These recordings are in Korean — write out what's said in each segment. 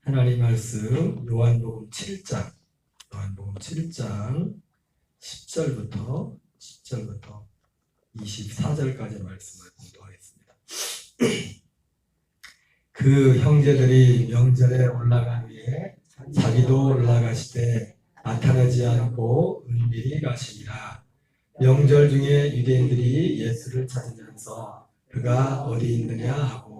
하나님 말씀 요한복음 7장 10절부터 24절까지 말씀을 공부하겠습니다. 그 형제들이 명절에 올라간 후에 자기도 올라가시되 나타나지 않고 은밀히 가시니라. 명절 중에 유대인들이 예수를 찾으면서 그가 어디 있느냐 하고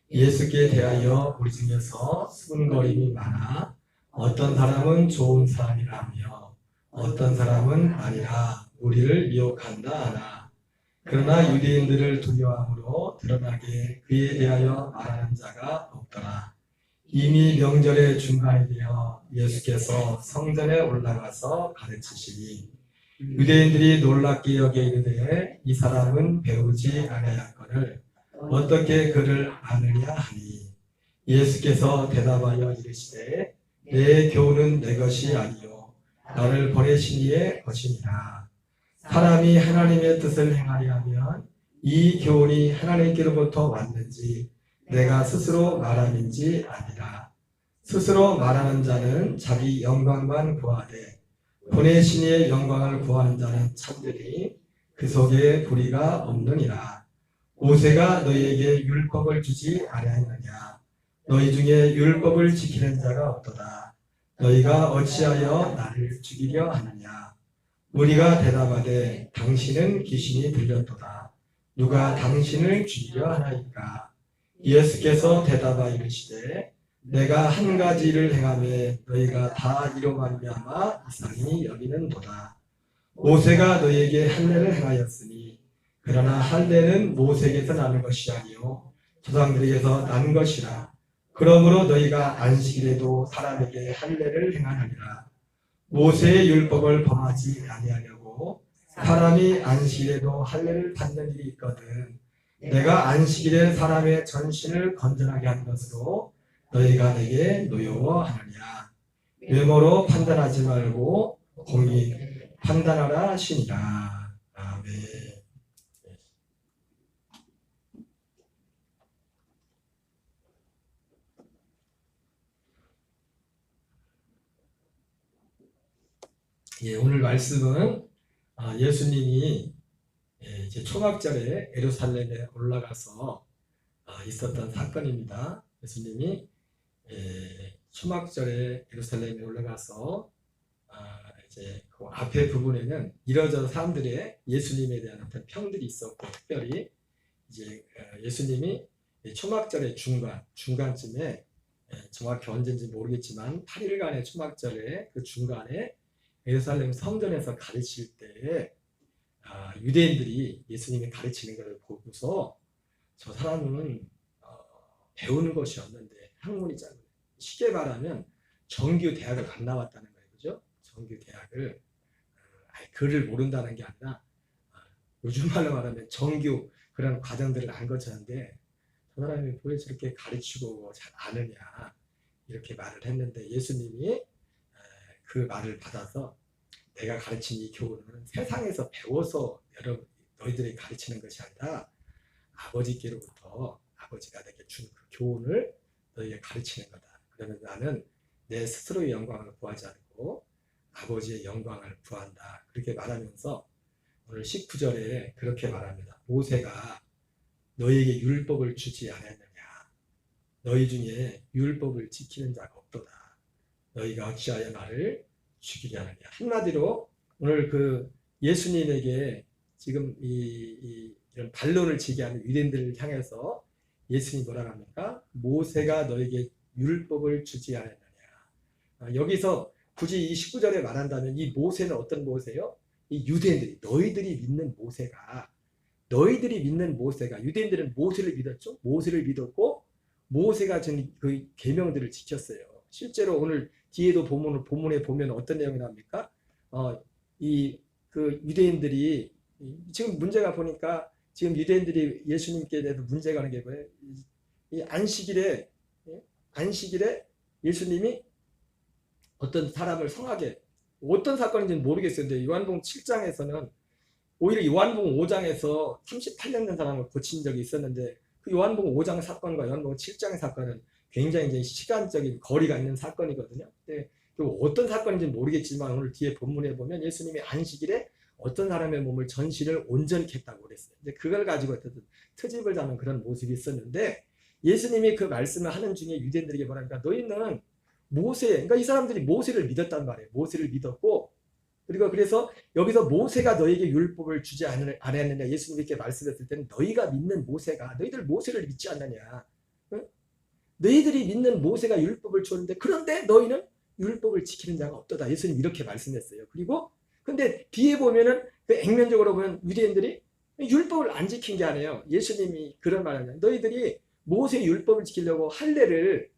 예수께 대하여 우리 중에서 수군거림이 많아 어떤 사람은 좋은 사람이라며 어떤 사람은 아니라 우리를 미혹한다 하나. 그러나 유대인들을 두려워함으로 드러나게 그에 대하여 말하는 자가 없더라. 이미 명절의 중간이 되어 예수께서 성전에 올라가서 가르치시니 유대인들이 놀랍게 여겨 이르되 이 사람은 배우지 아니하였거늘 어떻게 그를 아느냐 하니 예수께서 대답하여 이르시되 내 교훈은 내 것이 아니요 나를 보내신 이의 것이니라. 사람이 하나님의 뜻을 행하려 하면 이 교훈이 하나님께로부터 왔는지 내가 스스로 말함인지 아니라. 스스로 말하는 자는 자기 영광만 구하되 보내신 이의 영광을 구하는 자는 참되니 그 속에 불의가 없느니라. 모세가 너희에게 율법을 주지 아니하였느냐? 너희 중에 율법을 지키는 자가 없도다. 너희가 어찌하여 나를 죽이려 하느냐? 우리가 대답하되 당신은 귀신이 들렸도다. 누가 당신을 죽이려 하나이까? 예수께서 대답하여 이르시되 내가 한 가지 일을 행하매 너희가 다 이로 말미암아 이상히 여기는도다. 모세가 너희에게 할례를 행하였으니 그러나 할례는 모세에게서 나는 것이 아니요 조상들에게서 난 것이라. 그러므로 너희가 안식일에도 사람에게 할례를 행하느니라. 모세의 율법을 범하지 아니하려고 사람이 안식일에도 할례를 받는 일이 있거든. 내가 안식일에 사람의 전신을 건전하게 한 것으로 너희가 내게 노여워하느냐. 외모로 판단하지 말고 공히 판단하라 하시니라. 아멘. 오늘 말씀은 예수님이 이제 초막절에 예루살렘에 올라가서 있었던 사건입니다. 예수님이 초막절에 예루살렘에 올라가서 이제 그 앞에 부분에는 이러저러 사람들의 예수님에 대한 어떤 평들이 있었고, 특별히 이제 예수님이 초막절의 중간쯤에 정확히 언제인지 모르겠지만 8일간의 초막절의 그 중간에 예루살렘 성전에서 가르칠 때 유대인들이 예수님이 가르치는 것을 보고서 저 사람은 배우는 것이 없는데 학문이 짧은, 쉽게 말하면 정규 대학을 안 나왔다는 거예요. 그죠? 정규 대학을 글을 모른다는 게 아니라 요즘 말로 말하면 정규 그런 과정들을 안 거쳤는데 저 사람이 왜 저렇게 가르치고 잘 아느냐 이렇게 말을 했는데 예수님이 그 말을 받아서 내가 가르친 이 교훈은 세상에서 배워서 너희들이 가르치는 것이 아니라 아버지께로부터 아버지가 내게 준 그 교훈을 너희에게 가르치는 거다. 그러면 나는 내 스스로의 영광을 구하지 않고 아버지의 영광을 구한다. 그렇게 말하면서 오늘 19절에 그렇게 말합니다. 모세가 너희에게 율법을 주지 않았느냐? 너희 중에 율법을 지키는 자가 없도다. 너희가 어찌하여 나를 죽이려 하느냐? 한마디로 오늘 그 예수님에게 지금 이런 반론을 제기하는 유대인들을 향해서 예수님이 뭐라고 합니까? 모세가 너에게 율법을 주지 않았느냐? 여기서 굳이 이 19절에 말한다면 이 모세는 어떤 모세요? 이 유대인들이 너희들이 믿는 모세가 유대인들은 모세를 믿었죠. 모세를 믿었고 모세가 준 그 계명들을 지켰어요. 실제로 오늘 뒤에도 본문에 보면 어떤 내용이 나옵니까? 그 유대인들이 지금 문제가 보니까 지금 유대인들이 예수님께 대해서 문제가 하는 게 뭐예요? 이 안식일에 예수님이 어떤 사람을 성하게, 어떤 사건인지는 모르겠어요. 근데 요한복음 7장에서는 오히려 요한복음 5장에서 38년 된 사람을 고친 적이 있었는데 그 요한복음 5장 사건과 요한복음 7장의 사건은 굉장히 이제 시간적인 거리가 있는 사건이거든요. 근데 어떤 사건인지 모르겠지만 오늘 뒤에 본문에 보면 예수님이 안식일에 어떤 사람의 몸을 전신을 온전히 했다고 그랬어요. 이제 그걸 가지고 어떤 트집을 잡는 그런 모습이 있었는데 예수님이 그 말씀을 하는 중에 유대인들에게 뭐라니까 너희는 모세, 그러니까 이 사람들이 모세를 믿었단 말이에요. 모세를 믿었고 그리고 그래서 여기서 모세가 너에게 율법을 주지 않았느냐 예수님이 이렇게 말씀했을 때는 너희가 믿는 모세가 너희들 모세를 믿지 않느냐 응? 너희들이 믿는 모세가 율법을 줬는데 그런데 너희는 율법을 지키는 자가 없도다. 예수님 이렇게 말씀했어요. 그리고 근데 뒤에 보면은 그 액면적으로 보면 유대인들이 율법을 안 지킨 게 아니에요. 예수님이 그런 말을 해요. 너희들이 모세 율법을 지키려고 할례를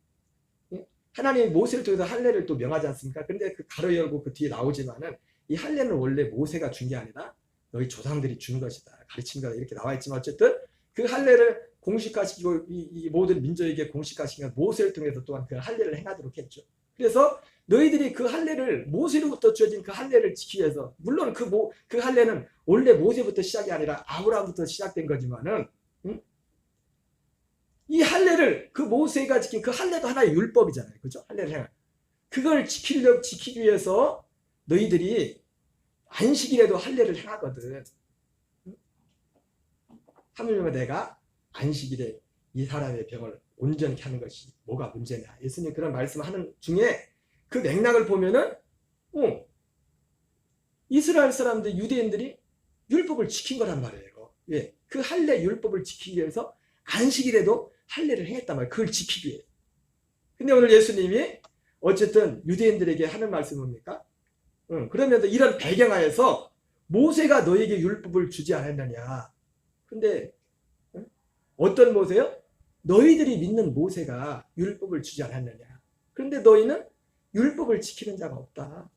하나님이 모세를 통해서 할례를 또 명하지 않습니까? 근데 그 가로 열고 그 뒤에 나오지만은 이 할례는 원래 모세가 준 게 아니라 너희 조상들이 준 것이다. 가르친 거다. 이렇게 나와 있지만 어쨌든 그 할례를 공식화시키고 이 모든 민족에게 공식화시킨 모세를 통해서 또한 그 할례를 행하도록 했죠. 그래서 너희들이 그 할례를 모세로부터 주어진 그 할례를 지키기 위해서 물론 그 할례는 원래 모세부터 시작이 아니라 아브라함부터 시작된 거지만은 이 할례를 그 모세가 지킨 그 할례도 하나의 율법이잖아요. 그죠? 할례를 행할. 그걸 지키기 위해서 너희들이 안식일에도 할례를 행하거든. 하물며 내가 안식일에 이 사람의 병을 온전히 하는 것이 뭐가 문제냐. 예수님 그런 말씀하는 중에 그 맥락을 보면은 이스라엘 사람들 유대인들이 율법을 지킨 거란 말이에요. 왜? 그 할례 율법을 지키기 위해서 안식일에도 할례를 행했단 말이에요. 그걸 지키기 위해. 근데 오늘 예수님이 어쨌든 유대인들에게 하는 말씀은 뭡니까? 그러면서 이런 배경하에서 모세가 너에게 율법을 주지 않았느냐. 근데 어떤 모세요? 너희들이 믿는 모세가 율법을 주지 않았느냐. 그런데 너희는 율법을 지키는 자가 없다.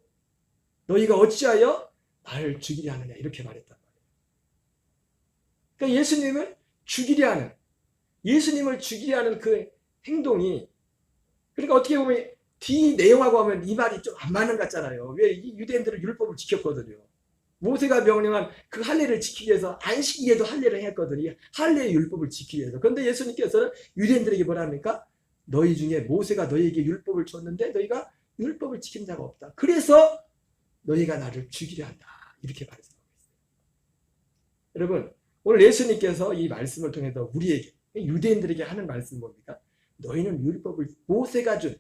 너희가 어찌하여 나를 죽이려 하느냐. 이렇게 말했단 말이에요. 그러니까 예수님을 죽이려 하는 그 행동이 그러니까 어떻게 보면 뒤 내용하고 하면 이 말이 좀 안 맞는 것 같잖아요. 왜? 이 유대인들은 율법을 지켰거든요. 모세가 명령한 그 할례를 지키기 위해서 안식일에도 할례를 했거든요. 할례의 율법을 지키기 위해서. 그런데 예수님께서는 유대인들에게 뭐라 합니까? 너희 중에 모세가 너희에게 율법을 줬는데 너희가 율법을 지킨 자가 없다. 그래서 너희가 나를 죽이려 한다. 이렇게 말씀하고 있어요. 여러분 오늘 예수님께서 이 말씀을 통해서 우리에게 유대인들에게 하는 말씀은 뭡니까? 너희는 율법을 모세가 준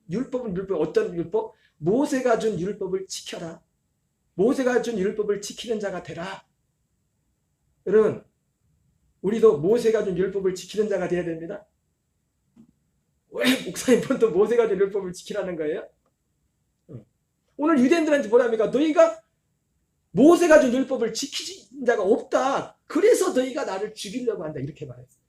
율법은 어떤 율법? 모세가 준 율법을 지켜라. 모세가 준 율법을 지키는 자가 되라. 여러분 우리도 모세가 준 율법을 지키는 자가 되어야 됩니다. 왜 목사님은 또 모세가 준 율법을 지키라는 거예요? 오늘 유대인들한테 뭐랍니까? 너희가 모세가 준 율법을 지키는 자가 없다. 그래서 너희가 나를 죽이려고 한다. 이렇게 말했어요.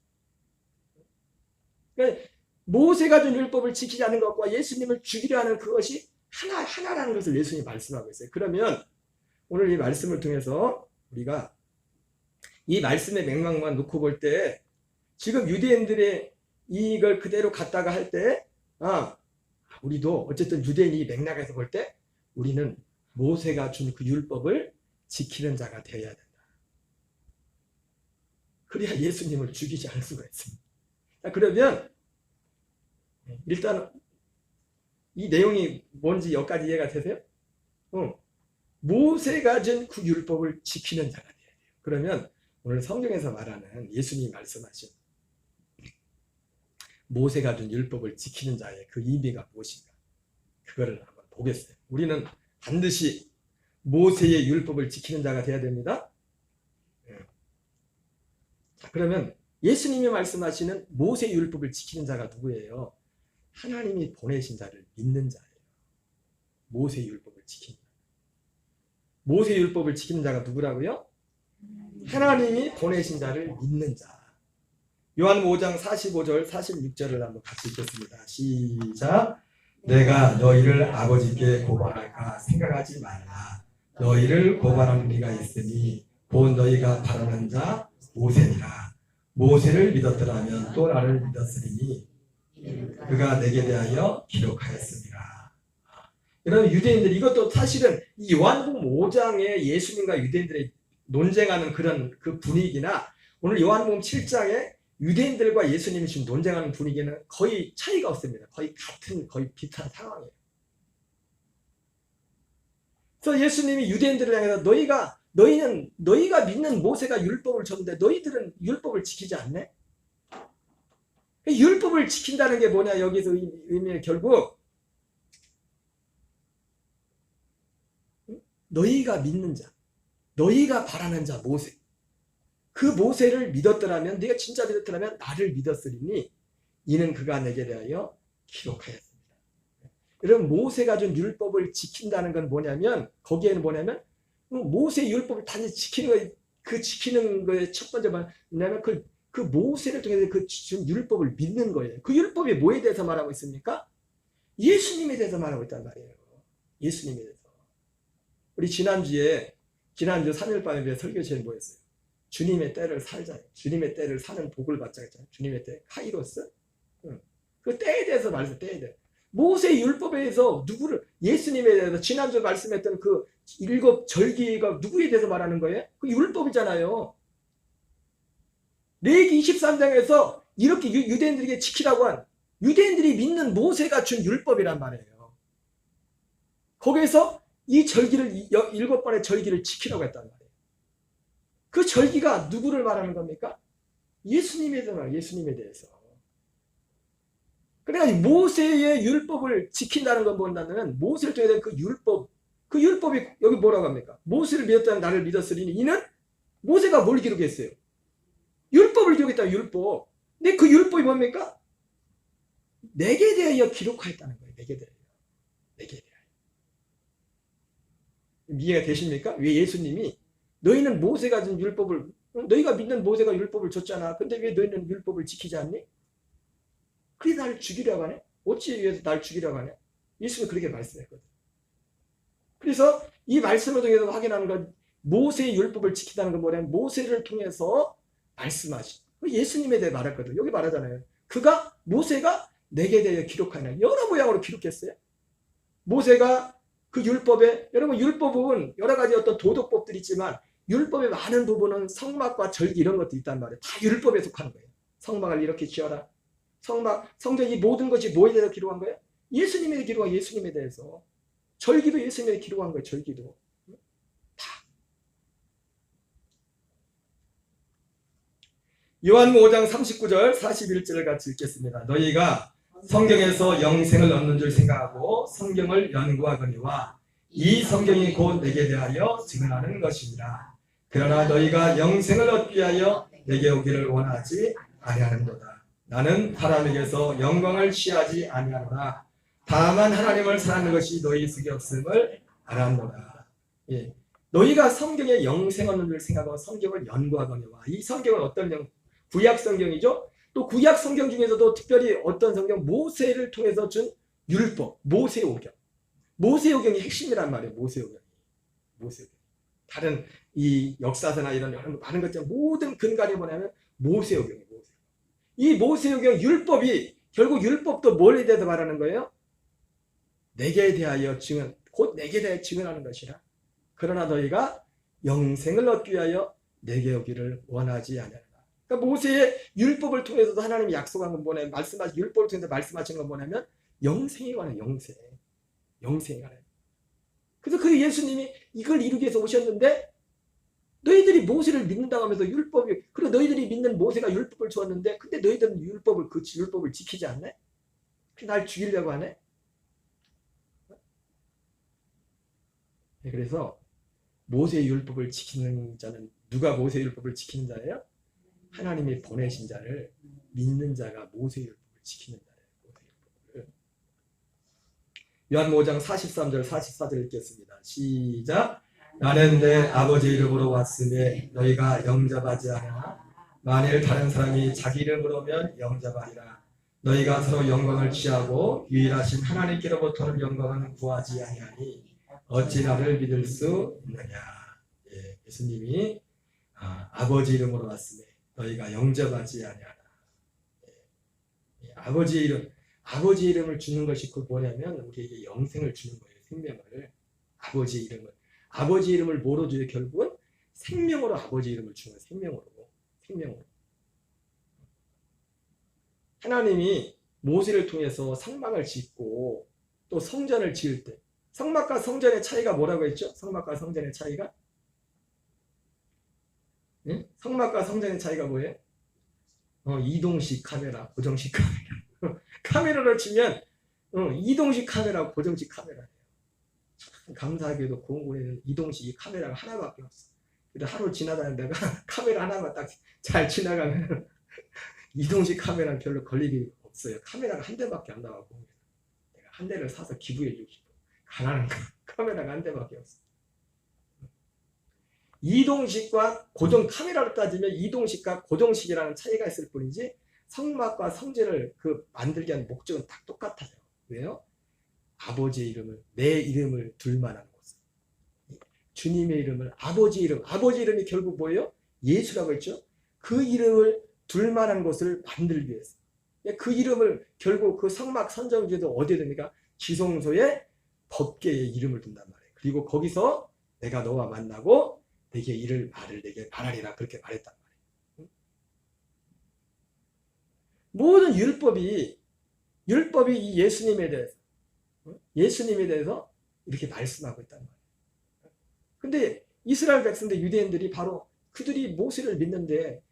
그러니까 모세가 준 율법을 지키지 않는 것과 예수님을 죽이려 하는 그것이 하나라는 것을 예수님이 말씀하고 있어요. 그러면 오늘 이 말씀을 통해서 우리가 이 말씀의 맥락만 놓고 볼 때 지금 유대인들의 이걸 그대로 갖다가 할 때 우리도 어쨌든 유대인이 맥락에서 볼 때 우리는 모세가 준 그 율법을 지키는 자가 되어야 된다. 그래야 예수님을 죽이지 않을 수가 있습니다. 그러면 일단 이 내용이 뭔지 여기까지 이해가 되세요? 모세가 준 그 율법을 지키는 자가 돼야 돼요. 그러면 오늘 성경에서 말하는 예수님이 말씀하신 모세가 준 율법을 지키는 자의 그 의미가 무엇인가? 그거를 한번 보겠어요. 우리는 반드시 모세의 율법을 지키는 자가 돼야 됩니다. 자, 그러면 예수님이 말씀하시는 모세의 율법을 지키는 자가 누구예요? 하나님이 보내신 자를 믿는 자예요. 모세의 율법을 지키는 자. 모세의 율법을 지키는 자가 누구라고요? 하나님이 보내신 자를 믿는 자. 요한 5장 45절 46절을 한번 같이 읽겠습니다. 시작. 내가 너희를 아버지께 고발할까 생각하지 말라. 너희를 고발하는 이가 있으니 본 너희가 바라는 자 모세니라. 모세를 믿었더라면 또 나를 믿었으리니 그가 내게 대하여 기록하였습니다. 여러분 유대인들이 이것도 사실은 이 요한복음 5장에 예수님과 유대인들의 논쟁하는 그런 그 분위기나 오늘 요한복음 7장에 유대인들과 예수님이 지금 논쟁하는 분위기는 거의 차이가 없습니다. 거의 비슷한 상황이에요. 그래서 예수님이 유대인들을 향해서 너희가 믿는 모세가 율법을 줬는데 너희들은 율법을 지키지 않네? 율법을 지킨다는 게 뭐냐? 여기서 의미는 결국 너희가 믿는 자, 너희가 바라는 자 모세, 그 모세를 믿었더라면, 네가 진짜 믿었더라면 나를 믿었으리니 이는 그가 내게 대하여 기록하였습니다. 여러분, 모세가 준 율법을 지킨다는 건 뭐냐면, 거기에는 뭐냐면 모세 율법을 단지 지키는 거예요. 그 지키는 거의 첫 번째 뭐냐면 그 모세를 통해서 그 준 율법을 믿는 거예요. 그 율법이 뭐에 대해서 말하고 있습니까? 예수님에 대해서 말하고 있단 말이에요. 예수님에 대해서. 우리 지난주 3일 밤에 설교시에 뭐였어요? 주님의 때를 살자. 주님의 때를 사는 복을 받자 했잖아요. 주님의 때, 카이로스. 그 때에 대해서 말했어요. 때에 대해. 모세 율법에 대해서 예수님에 대해서 지난주 말씀했던 그 7 절기가 누구에 대해서 말하는 거예요? 그 율법이잖아요. 레위기 23장에서 이렇게 유대인들에게 지키라고 한, 유대인들이 믿는 모세가 준 율법이란 말이에요. 거기에서 이 절기를 7번의 절기를 지키라고 했단 말이에요. 그 절기가 누구를 말하는 겁니까? 예수님에 대해서 말해요. 예수님에 대해서. 그러니까 모세의 율법을 지킨다는 건 뭐냐면, 모세를 통해 그 율법이 여기 뭐라고 합니까? 모세를 믿었다면 나를 믿었으리니, 이는 모세가 뭘 기록했어요? 율법을 기록했다. 율법. 근데 그 율법이 뭡니까? 내게 대하여 기록하였다는 거예요. 내게 대하여. 이해가 되십니까? 왜 예수님이 너희는 모세가 준 율법을, 너희가 믿는 모세가 율법을 줬잖아. 근데 왜 너희는 율법을 지키지 않니? 그래 날 죽이려고 하네? 어찌 위해서 날 죽이려고 하네? 예수님이 그렇게 말씀했거든. 그래서 이 말씀을 통해서 확인하는 건, 모세의 율법을 지키다는 건 뭐냐면 모세를 통해서 말씀하신 예수님에 대해 말했거든. 여기 말하잖아요. 모세가 내게 대해 기록하냐. 여러 모양으로 기록했어요. 모세가 그 율법에, 여러분 율법은 여러 가지 어떤 도덕법들이 있지만 율법의 많은 부분은 성막과 절기 이런 것도 있단 말이에요. 다 율법에 속하는 거예요. 성막을 이렇게 지어라. 성전, 이 모든 것이 뭐에 대해서 기록한 거예요? 예수님에 대해 기록한, 예수님에 대해서. 절기도 예수님에 대해 기록한 거예요. 절기도. 다. 요한복음 5장 39절 41절을 같이 읽겠습니다. 너희가 성경에서 영생을 얻는 줄 생각하고 성경을 연구하거니와 이 성경이 곧 내게 대하여 증언하는 것이니라. 그러나 너희가 영생을 얻기 위하여 내게 오기를 원하지 아니하는도다. 나는 사람에게서 영광을 취하지 아니하노라. 다만 하나님을 사랑하는 것이 너희 속에 없음을 알았노라. 예. 너희가 성경에 영생 얻는 줄 생각하고 성경을 연구하거니와, 이 성경은 어떤 구약 성경이죠. 또 구약 성경 중에서도 특별히 어떤 성경, 모세를 통해서 준 율법, 모세오경. 모세오경이 핵심이란 말이에요. 모세오경. 다른 이 역사서나 이런 많은 것들 모든 근간이 뭐냐면 모세오경이에요. 이 모세오경 율법이, 결국 율법도 뭘에 대해서 말하는 거예요? 내게 대하여 곧 내게 대하여 증언하는 것이라. 그러나 너희가 영생을 얻기 위하여 내게 오기를 원하지 않으라. 그러니까 모세의 율법을 통해서도 하나님이 약속한 건 뭐냐면, 율법을 통해서 말씀하신 건 뭐냐면 영생에 관한, 영생에 관한. 그래서 그 예수님이 이걸 이루기 위해서 오셨는데, 너희들이 모세를 믿는다고 하면서 그리고 너희들이 믿는 모세가 율법을 주었는데, 근데 너희들은 그 율법을 지키지 않네? 날 죽이려고 하네? 그래서 모세의 율법을 지키는 자는, 누가 모세의 율법을 지키는 자예요? 하나님이 보내신 자를 믿는 자가 모세의 율법을 지키는 자예요. 요한복음 5장 43절 44절 읽겠습니다. 시작. 나는 내 아버지 이름으로 왔으니 너희가 영접하지 않아. 만일 다른 사람이 자기 이름으로 오면 영접하리라. 너희가 서로 영광을 취하고 유일하신 하나님께로부터는 영광은 구하지 아니하니 어찌 나를 믿을 수 있느냐. 예, 예수님이 아버지 이름으로 왔으니 너희가 영접하지 아니하라. 예, 아버지 이름을 주는 것이 곧 뭐냐면 우리에게 영생을 주는 거예요. 생명을. 아버지 이름을 뭐로 줘요? 결국은 생명으로 아버지 이름을 주는 거예요. 생명으로. 하나님이 모세를 통해서 성막을 짓고 또 성전을 지을 때 성막과 성전의 차이가 뭐라고 했죠? 성막과 성전의 차이가? 예? 성막과 성전의 차이가 뭐예요? 이동식 카메라, 고정식 카메라. 카메라를 치면 이동식 카메라, 고정식 카메라예요. 참 감사하게도 고흥군에는 이동식 카메라가 하나밖에 없어. 근데 하루 지나다니다가 카메라 하나만 딱 잘 지나가면 이동식 카메라는 별로 걸릴 일이 없어요. 카메라가 한 대밖에 안 나와고 내가 한 대를 사서 기부해 주고 싶어. 가난한 카메라가 한 대밖에 없어. 이동식과 고정 카메라로 따지면 이동식과 고정식이라는 차이가 있을 뿐이지 성막과 성전을 만들게 한 목적은 다 똑같아요. 왜요? 아버지의 이름을 내 이름을 둘 만한 곳. 주님의 이름을 아버지 이름이 결국 뭐예요? 예수라고 했죠. 그 이름을 둘 만한 곳을 만들기 위해서. 그 이름을 결국 그 성막 선정지도 어디에 됩니까? 지성소에 법궤의 이름을 둔단 말이에요. 그리고 거기서 내가 너와 만나고 내게 말을 내게 말하리라 그렇게 말했단 말이에요. 모든 율법이 이 예수님에 대해서 이렇게 말씀하고 있단 말이에요. 근데 이스라엘 백성들 유대인들이 바로 그들이 모세를 믿는데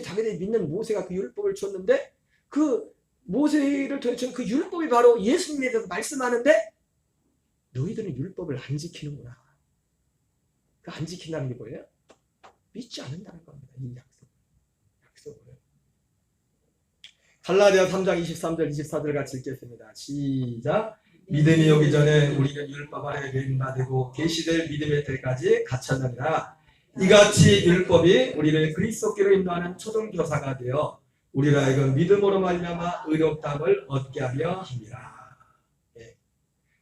자기들이 믿는 모세가 그 율법을 줬는데 그 모세를 통해 그 율법이 바로 예수님에 대해서 말씀하는데 너희들은 율법을 안 지키는구나. 그 안 지킨다는 게 뭐예요? 믿지 않는다는 겁니다. 이 약속을. 갈라디아 3장 23절 24절 같이 읽겠습니다. 시작. 믿음이 오기 전에 우리는 율법 아래 매임받고 계시될 믿음의 때까지 갇혔느니라. 이같이 율법이 우리를 그리스도께로 인도하는 초등교사가 되어 우리로 하여금 믿음으로 말미암아 의롭다함을 얻게 하려 합니다. 예.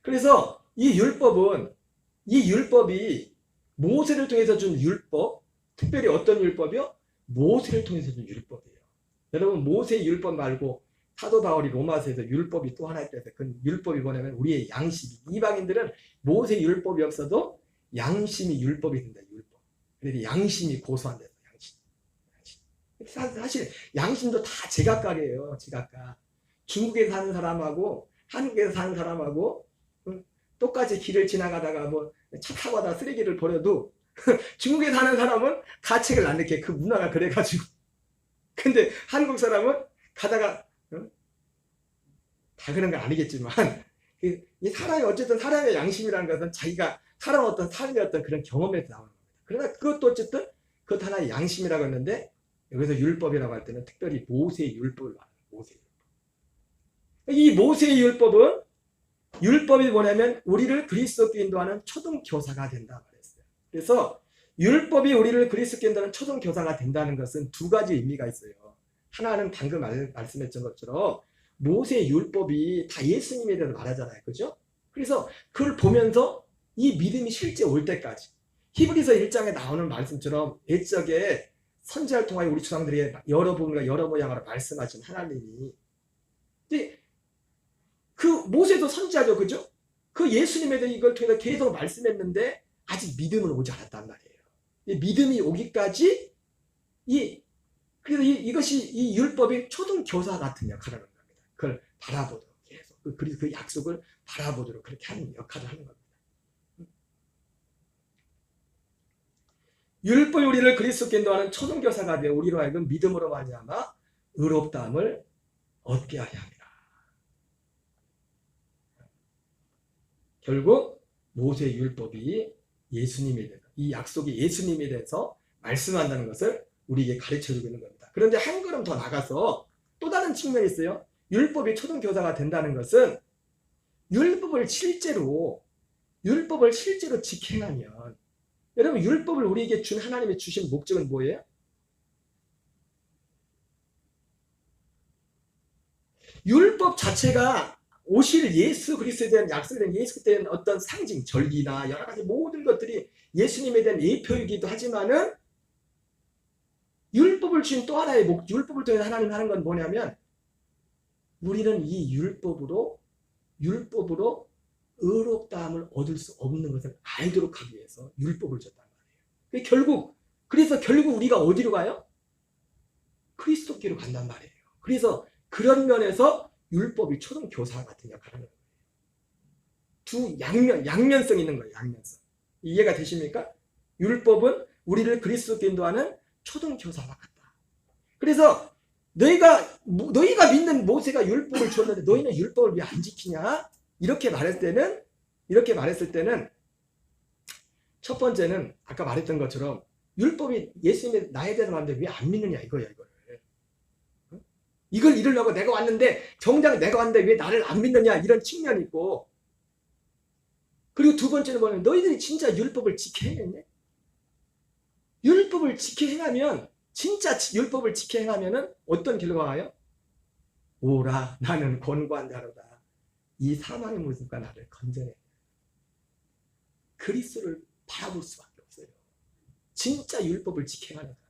그래서 이 율법이 모세를 통해서 준 율법, 특별히 어떤 율법이요? 모세를 통해서 준 율법이에요. 여러분 모세의 율법 말고 사도 바울이 로마서에서 율법이 또 하나 있다 해서 그 율법이 뭐냐면 우리의 양심이. 이방인들은 모세 율법이 없어도 양심이 율법이 된다. 율법. 그래서 양심이 고소한다. 사실 양심도 다 제각각이에요. 제각각. 중국에 사는 사람하고 한국에서 사는 사람하고 똑같이 길을 지나가다가 차 타고 가다가 쓰레기를 버려도 중국에 사는 사람은 가책을 안 느껴. 그 문화가 그래가지고. 근데 한국 사람은 가다가 다 그런 건 아니겠지만 이 사람이 어쨌든 사람의 양심이라는 것은 자기가 살아온 어떤 삶의 어떤 그런 경험에서 나오는 겁니다. 그러나 그것도 어쨌든 그것 하나의 양심이라고 했는데 여기서 율법이라고 할 때는 특별히 모세의 율법을 말합니다. 모세의 율법. 이 모세의 율법이 뭐냐면 우리를 그리스도께 인도하는 초등교사가 된다 말했어요. 그래서 율법이 우리를 그리스도께 인도하는 초등교사가 된다는 것은 두 가지 의미가 있어요. 하나는 방금 말씀했던 것처럼 모세의 율법이 다 예수님에 대해서 말하잖아요. 그죠? 그래서 그걸 보면서 이 믿음이 실제 올 때까지 히브리서 1장에 나오는 말씀처럼 옛적에 선지자를 통하여 우리 조상들이 여러 부분과 여러 모양으로 말씀하신 하나님이 그 모세도 선지자죠. 그죠? 그 예수님에 대해 이걸 통해서 계속 말씀했는데 아직 믿음은 오지 않았단 말이에요. 믿음이 오기까지 그래서 이것이 이 율법이 초등교사 같은 역할을 하는 겁니다. 그걸 바라보도록 계속 그 약속을 바라보도록 그렇게 하는 역할을 하는 겁니다. 율법이 우리를 그리스도께 인도하는 초등교사가 되어 우리로 하여금 믿음으로 말미암아 의롭다함을 얻게 하려 합니다. 결국 모세의 율법이 예수님에 대해서 이 약속이 예수님에 대해서 말씀한다는 것을 우리에게 가르쳐주고 있는 겁니다. 그런데 한 걸음 더 나가서 또 다른 측면이 있어요. 율법이 초등교사가 된다는 것은 율법을 실제로 직행하면 여러분 율법을 우리에게 준 하나님이 주신 목적은 뭐예요? 율법 자체가 오실 예수 그리스도에 대한 약속에 대한 예수 그리스도에 대한 어떤 상징, 절기나 여러 가지 모든 것들이 예수님에 대한 예표이기도 하지만은 율법을 주신 또 하나의 율법을 통해 하나님 하는 건 뭐냐면 우리는 이 율법으로 의롭다함을 얻을 수 없는 것을 알도록 하기 위해서 율법을 줬단 말이에요. 그래서 결국 우리가 어디로 가요? 그리스도께로 간단 말이에요. 그래서 그런 면에서 율법이 초등교사 같은 역할을 하는 거예요. 두 양면성이 있는 거예요. 양면성. 이해가 되십니까? 율법은 우리를 그리스도께 인도하는 초등교사와 같다. 그래서 너희가 믿는 모세가 율법을 줬는데 너희는 율법을 왜 안 지키냐? 이렇게 말했을 때는 첫 번째는 아까 말했던 것처럼 율법이 예수님의 나에 대해서 말하는데 왜 안 믿느냐 이거야. 이걸 이루려고 내가 왔는데 정작 내가 왔는데 왜 나를 안 믿느냐 이런 측면이 있고, 그리고 두 번째는 뭐냐면 너희들이 진짜 율법을 지켜 행했네? 율법을 지켜 행하면 진짜 율법을 지켜 행하면은 어떤 결과가 와요? 오라 나는 권고한 자로다. 이 사망의 모습과 나를 건져내. 그리스도를 바라볼 수밖에 없어요. 진짜 율법을 지켜 행하는 사람.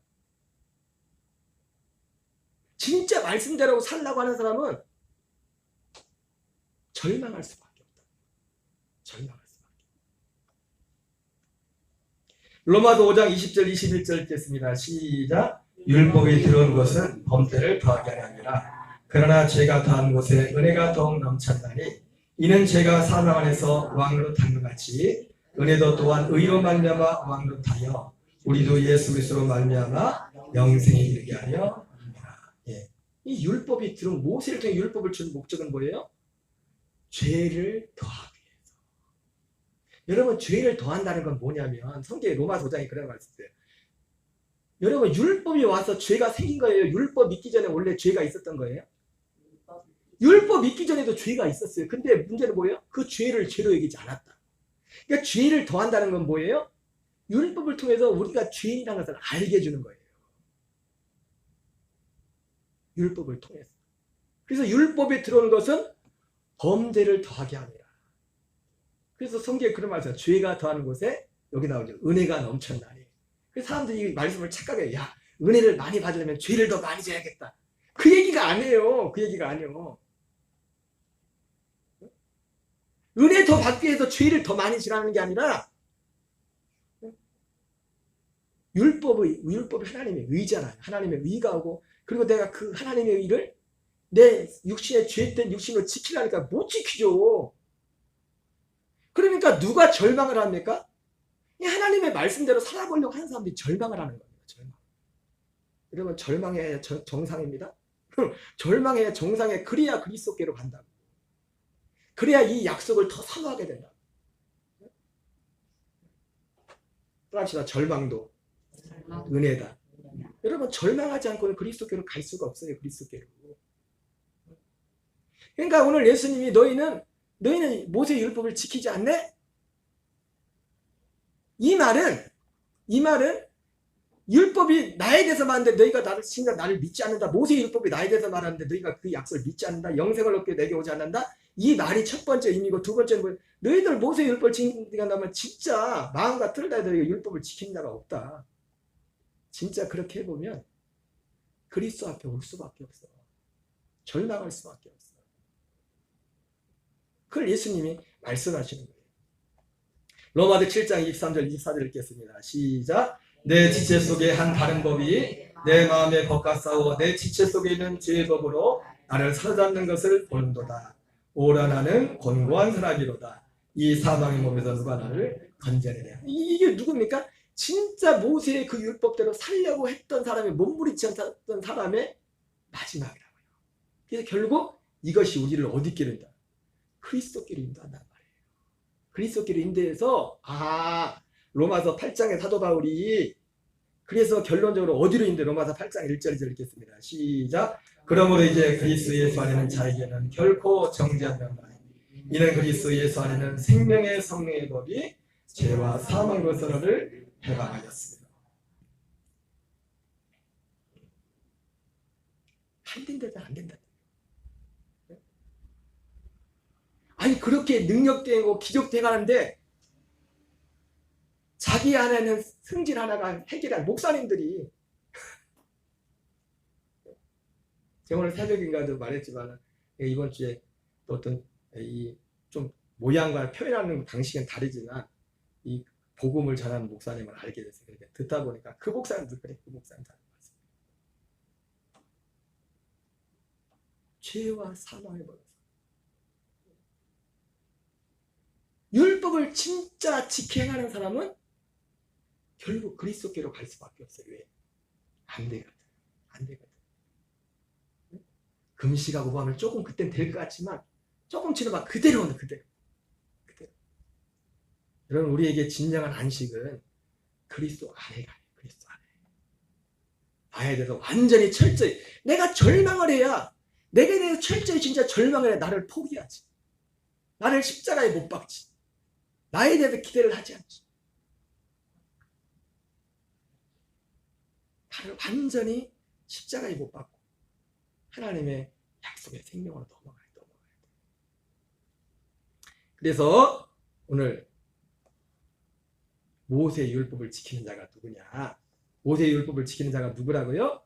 진짜 말씀대로 살라고 하는 사람은 절망할 수밖에 없다. 절망할 수밖에 없다. 로마서 5장 20절 21절 읽겠습니다. 시작. 율법이 들어온 것은 범죄를 더하게 하려 함이라. 그러나 죄가 더한 곳에 은혜가 더욱 넘쳤나니 이는 죄가 사망 안에서 왕노릇한 것 같이 은혜도 또한 의로 말미암아 왕노릇하여 우리도 예수 그리스도로 말미암아 영생에 이르게 하려 합니다. 예. 이 율법이 들어온 모세를 통해 율법을 준 목적은 뭐예요? 죄를 더하기 위해서. 여러분 죄를 더한다는 건 뭐냐면 성경에 로마서 5장에 그런 말씀이에요. 여러분 율법이 와서 죄가 생긴 거예요? 율법 믿기 전에 원래 죄가 있었던 거예요? 율법 믿기 전에도 죄가 있었어요. 근데 문제는 뭐예요? 그 죄를 죄로 여기지 않았다. 그러니까 죄를 더한다는 건 뭐예요? 율법을 통해서 우리가 죄인이라는 것을 알게 해주는 거예요. 율법을 통해서. 그래서 율법에 들어오는 것은 범죄를 더하게 합니다. 그래서 성경에 그런 말이죠. 죄가 더하는 곳에 여기 나오죠. 은혜가 넘쳤나니. 그래서 사람들이 이 말씀을 착각해요. 야, 은혜를 많이 받으려면 죄를 더 많이 져야겠다. 그 얘기가 아니에요. 그 얘기가 아니에요. 은혜 더 받기 위해서 죄를 더 많이 지라는 게 아니라 율법이 하나님의 의잖아요. 하나님의 의가 오고, 그리고 내가 그 하나님의 의를 내 육신의 죄된 육신으로 지키려니까 못 지키죠. 그러니까 누가 절망을 합니까? 이 하나님의 말씀대로 살아보려고 하는 사람들이 절망을 하는 겁니다. 절망. 여러분 절망해야 정상입니다. 절망해야 정상에, 그래야 그리스도께로 간다고. 그래야 이 약속을 더 사모하게 된다. 또 합시다. 절망도 은혜다. 여러분 절망하지 않고는 그리스도께로 갈 수가 없어요. 그리스도께로. 그러니까 오늘 예수님이 너희는 모세의 율법을 지키지 않네? 이 말은 율법이 나에 대해서 말하는데 너희가 진짜 나를 믿지 않는다. 모세의 율법이 나에 대해서 말하는데 너희가 그 약속을 믿지 않는다. 영생을 얻게 내게 오지 않는다. 이 말이 첫 번째 의미고, 두 번째는 뭐예요? 너희들 모세의 율법을 지킨다면 진짜 마음과 틀을 다해 너희가 율법을 지킨 자가 없다. 진짜 그렇게 해보면 그리스도 앞에 올 수밖에 없어. 절망할 수밖에 없어. 그걸 예수님이 말씀하시는 거예요. 로마서 7장 23절 24절 읽겠습니다. 시작. 내 지체 속에 한 다른 법이 내 마음에 법과 싸워 내 지체 속에 있는 죄의 법으로 나를 사로잡는 것을 보는도다. 오라 나는 권고한 사람이로다. 이 사망의 몸에서 누가 나를 건져내랴. 이게 누굽니까? 진짜 모세의 그 율법대로 살려고 했던 사람이, 몸부림쳤던 사람의 마지막이라고요. 그래서 결국 이것이 우리를 어디끼로 인도한다? 그리스도끼로 인도한단 말이에요. 그리스도끼로 인도해서 로마서 8장의 사도 바울이 그래서 결론적으로 어디로 인도해? 로마서 8장 1절 2절 읽겠습니다. 시작. 그러므로 이제 그리스도 예수 안에는 자에게는 결코 정죄함이 없나니 이는 그리스도 예수 안에는 생명의 성령의 법이 죄와 사망과 서로를 해방하였습니다. 안 된다, 안 된다. 아니 그렇게 능력되고 기적도 해가는데 자기 안에는 승질 하나가 해결한 목사님들이 제가 오늘 새벽인가도 말했지만 이번 주에 또 어떤 이 좀 모양과 표현하는 방식은 다르지만 이 복음을 전하는 목사님을 알게 됐어요. 그러니까 듣다 보니까 그 목사님도 그래, 그 목사님 잘 맞습니다. 죄와 사망을 벌어서 율법을 진짜 지켜가는 사람은 결국 그리스도께로 갈 수밖에 없어요. 왜? 안 되거든. 안 되거든. 금식하고 뭐 하면 조금 그땐 될 것 같지만 조금 지나면 그대로 오는 그대로. 여러분, 우리에게 진정한 안식은 그리스도 안에 가요. 그리스도 안에. 나에 대해서 완전히 철저히 내가 절망을 해야, 내게 대해서 철저히 진짜 절망을 해야 나를 포기하지. 나를 십자가에 못 박지. 나에 대해서 기대를 하지 않지. 나를 완전히 십자가에 못 박고 하나님의 약속의 생명으로 넘어가야 돼. 그래서 오늘 모세의 율법을 지키는 자가 누구냐? 모세의 율법을 지키는 자가 누구라고요?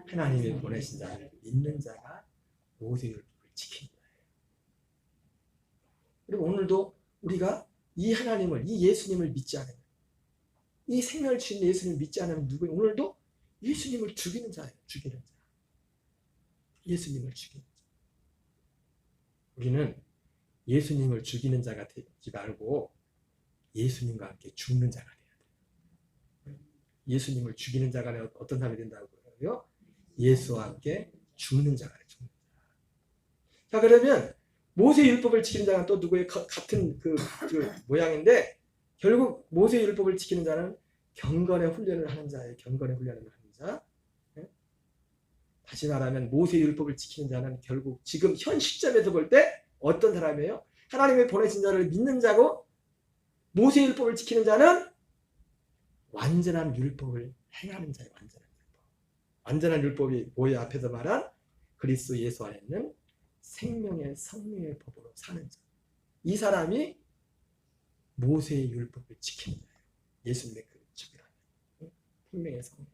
하나님이 보내신 자를 믿는 자가 모세의 율법을 지키는 자예요. 그리고 오늘도 우리가 이 하나님을, 이 예수님을 믿지 않으면, 이 생명을 주신 예수님을 믿지 않으면 누구예요? 오늘도 예수님을 죽이는 자예요. 죽이는 자. 예수님을 죽이는 자. 우리는 예수님을 죽이는 자가 되지 말고 예수님과 함께 죽는 자가 돼야 돼요. 예수님을 죽이는 자가 어떤 사람이 된다고요? 예수와 함께 죽는 자가 돼요. 죽는 자. 자, 그러면 모세 율법을 지키는 자는 또 누구의 같은 그 모양인데, 결국 모세 율법을 지키는 자는 경건의 훈련을 하는 자예요. 경건의 훈련을 하는 자. 다시 말하면 모세 율법을 지키는 자는 결국 지금 현 시점에서 볼 때 어떤 사람이에요? 하나님의 보내신 자를 믿는 자고, 모세 율법을 지키는 자는 완전한 율법을 행하는 자예요. 완전한 율법. 완전한 율법이 뭐예요? 앞에서 말한 그리스도 예수 안에 있는 생명의 성령의 법으로 사는 자. 이 사람이 모세의 율법을 지키는 자예요. 예수님의 그 율법이라는 생명의 성령.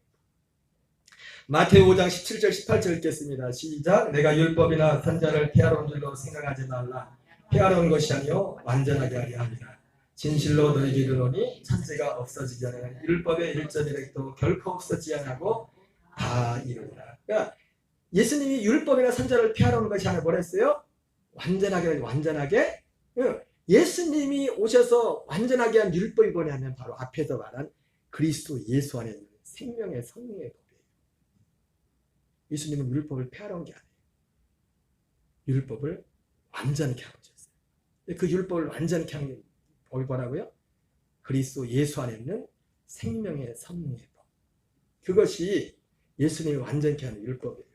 마태오 5장 17절 18절 읽겠습니다. 시작. 내가 율법이나 선자를 폐하러 온 줄로 생각하지 말라. 폐하러 온 것이 아니요 완전하게 하려 합니다. 진실로 너희에게 이르노니 천지가 없어지지 않으면 율법의 1.1획도 결코 없어지지 않고 다 이루리라. 그러니까 예수님이 율법이나 선자를 폐하러 온 것이 아니라 뭐라 했어요? 완전하게. 예수님이 오셔서 완전하게 한 율법이 뭐냐면 바로 앞에서 말한 그리스도 예수 안에 있는 생명의 성령의 법이에요. 예수님은 율법을 폐하러 온 게 아니에요. 율법을 완전케 하고 오셨어요. 그 율법을 완전케 하는 법이 뭐라고요? 그리스도 예수 안에 있는 생명의 성령의 법. 그것이 예수님이 완전케 하는 율법이에요.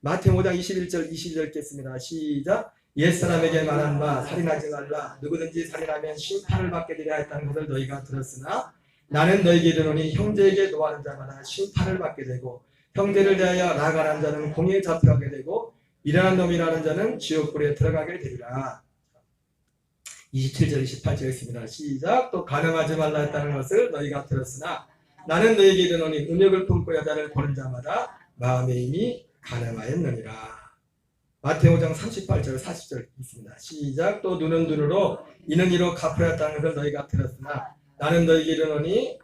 마태오 5장 21절 22절 읽겠습니다. 시작. 옛사람에게 말한 바 살인하지 말라. 누구든지 살인하면 심판을 받게 되려 했다는 것을 너희가 들었으나 나는 너희에게 이르노니 형제에게 노하는 자마다 심판을 받게 되고 형제를 대하여 나가는 자는 공의에 잡혀가게 되고 미련한 놈이라는 자는 지옥불에 들어가게 되리라. 27절 28절 있습니다. 시작. 또 간음하지 말라 했다는 것을 너희가 들었으나 나는 너희에게 이르노니 음욕을 품고 여자를 보는 자마다 마음에 이미 간음하였느니라. 마태오 5장 38절 40절 있습니다. 시작. 또 눈은 눈으로 이는 이로 갚아야 했다는 것을 너희가 들었으나 나는 너희에게 이르노니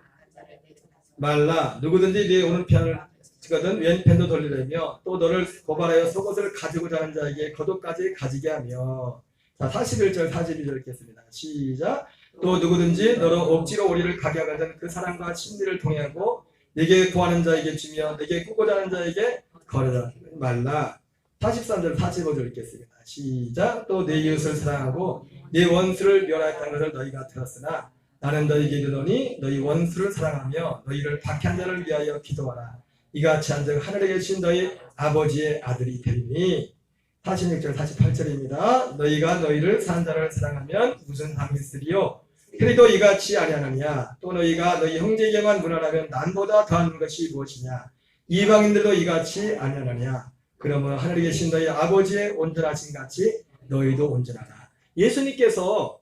말라. 누구든지 네 오른편을 치거든 왼편도 돌리려며 또 너를 고발하여 속옷을 가지고자 하는 자에게 겉옷까지 가지게 하며. 자, 41절 42절 읽겠습니다. 시작. 또 누구든지 너로 억지로 우리를 가게 하거든 그 사람과 심리를 동행하고 네게 구하는 자에게 주며 네게 꾸고자 하는 자에게 거르지 말라. 43절 45절 읽겠습니다. 시작. 또 내 이웃을 사랑하고 네 원수를 멸하였다는 것을 너희가 들었으나 나는 너희에게 이르노니 너희 원수를 사랑하며 너희를 박해한 자를 위하여 기도하라. 이같이 한즉 하늘에 계신 너희 아버지의 아들이 되리니. 46절 48절입니다. 너희가 너희를 사는 자를 사랑하면 무슨 상이 있으리요? 그래도 이같이 아니하느냐? 또 너희가 너희 형제에게만 무난하면 남보다 더한 것이 무엇이냐? 이방인들도 이같이 아니하느냐? 그러므로 하늘에 계신 너희 아버지의 온전하신 같이 너희도 온전하라. 예수님께서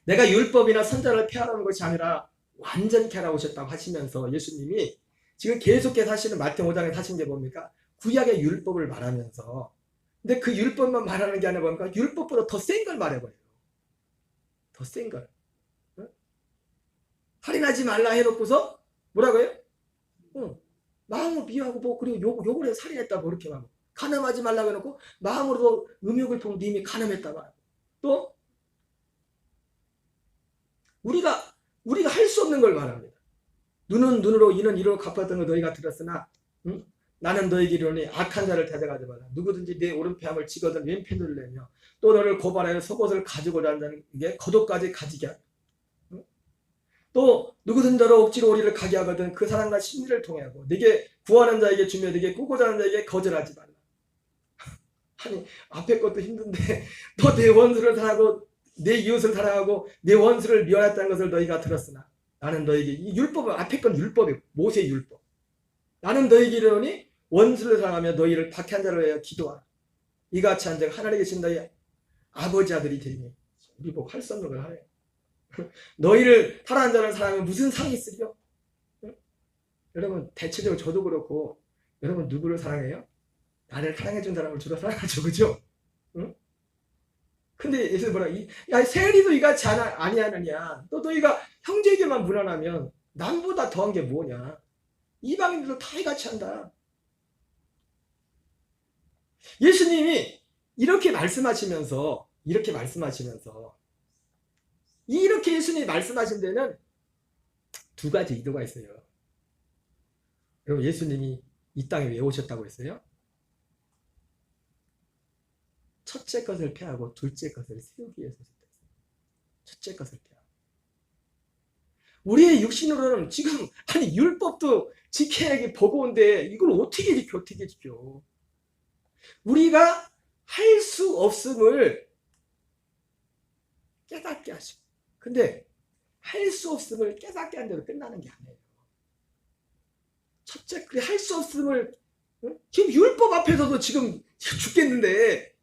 내가 율법이나 선자를 폐하러 온 것이 아니라 완전케 하러 오셨다고 하시면서 예수님이 지금 계속해서 하시는 마태오 5장에 하신 게 뭡니까? 구약의 율법을 말하면서, 근데 그 율법만 말하는 게 아니라 뭡니까? 율법보다 더 센 걸 말해버려요. 더 센 걸. 살인하지 말라 해놓고서 뭐라고요? 마음을 미워하고 뭐 그리고 욕을 해서 살인했다고 그렇게 하고 간음하지 말라고 해놓고 마음으로도 음욕을 보고 님이 간음했다고 하고, 또 우리가 할 수 없는 걸 말합니다. 눈은 눈으로 이는 이로 갚았던 거 너희가 들었으나 응? 나는 너희에게 이르노니 악한 자를 대적하지 말라. 누구든지 내 오른편을 치거든 왼편을 내며 또 너를 고발하여 속옷을 가지고자 한다는 게 겉옷까지 가지게 하라. 응? 또 누구든지 너를 억지로 오리를 가게 하거든 그 사람과 심리를 통하고 네게 구하는 자에게 주며 네게 꾸고자 하는 자에게 거절하지 말라. 아니 앞에 것도 힘든데 너 내 원수를 사랑하고 내 이웃을 사랑하고 내 원수를 미워했다는 것을 너희가 들었으나 나는 너희에게 이 율법은 앞에 건 율법이고 모세의 율법. 나는 너희에게 이르노니 원수를 사랑하며 너희를 박해한 자를 위하여 기도하라. 이같이 한즉 하늘에 계신 너희 아버지 아들이 되니. 우리 보고 할 수 없는 걸 하네요. 너희를 사랑하는 자를 사랑하면 무슨 상이 있으리요? 응? 여러분 대체적으로 저도 그렇고 여러분 누구를 사랑해요? 나를 사랑해준 사람을 주로 사랑하죠. 그죠? 응? 근데 예수 뭐라 야 세리도 이같이 아니하느냐. 또 너희가 형제에게만 무난하면 남보다 더한 게 뭐냐. 이방인들도 다 이같이 한다. 예수님이 이렇게 말씀하시면서 이렇게 예수님이 말씀하신 데는 두 가지 의도가 있어요. 여러분 예수님이 이 땅에 왜 오셨다고 했어요? 첫째 것을 폐하고 둘째 것을 세우기 위해서 오셨다. 첫째 것을 폐하고. 우리의 육신으로는 지금 아니 율법도 지켜야기 버거운데 이걸 어떻게 지켜? 우리가 할 수 없음을 깨닫게 하시고, 근데 할 수 없음을 깨닫게 한 대로 끝나는 게 아니에요. 첫째, 그래 할 수 없음을 지금 율법 앞에서도 지금 죽겠는데